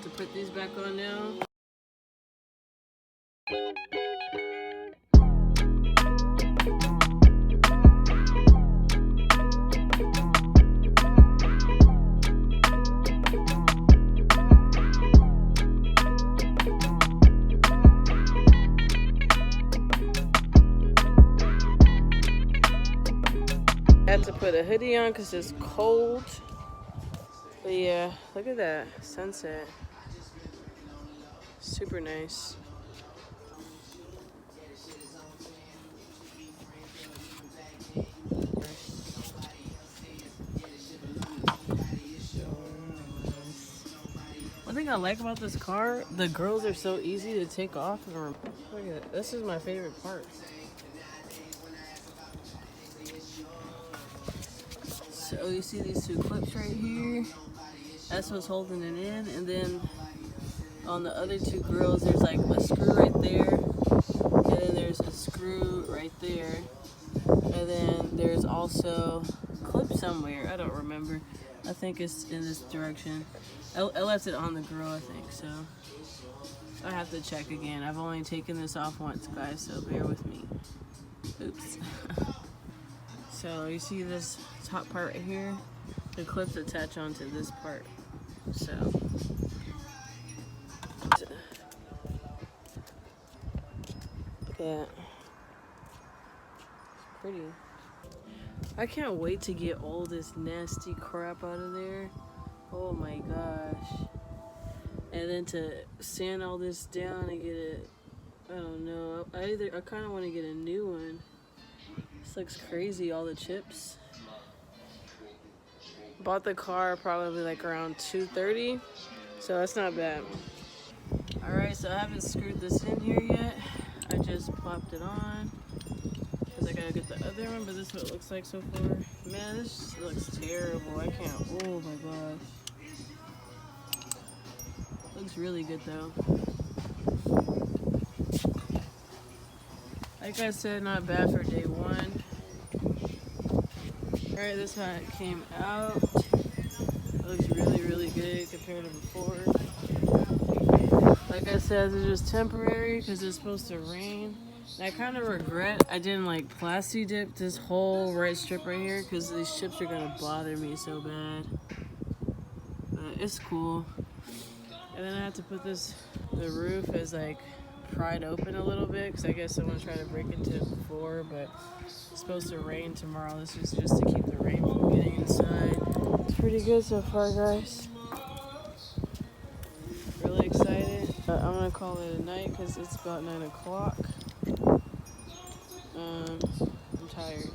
to put these back on now. I had to put a hoodie on because it's cold. But yeah, look at that sunset. Super nice. One thing I like about this car, the girls are so easy to take off. Look at it. This is my favorite part. So you see these two clips right here. That's what's holding it in. And then on the other two girls, there's like a screw right there. And then there's a screw right there. And then there's also a clip somewhere. I don't remember. I think it's in this direction. I left it on the girl, I think, so I have to check again. I've only taken this off once, guys, so bear with me. Oops. So you see this top part right here? The clips attach onto this part. So yeah, it's pretty. I can't wait to get all this nasty crap out of there. Oh my gosh. And then to sand all this down and get it, I don't know. I kind of want to get a new one. This looks crazy, all the chips. Bought the car probably like around $230, so that's not bad. Alright, so I haven't screwed this in here yet. I just plopped it on because I gotta get the other one, but this is what it looks like so far. Man, this looks terrible. I can't. Oh my gosh. Looks really good though. Like I said, not bad for day one. Alright, this is how it came out. It looks really, really good compared to before. Like I said, it's just temporary because it's supposed to rain. And I kind of regret I didn't like plasti dip this whole right strip right here because these chips are gonna bother me so bad. But it's cool. And then I have to put the roof is like pried open a little bit because I guess someone tried to break into it before, but it's supposed to rain tomorrow. This is just to keep the rain from getting inside. It's pretty good so far, guys. Really excited. I'm gonna call it a night because it's about 9 o'clock. I'm tired.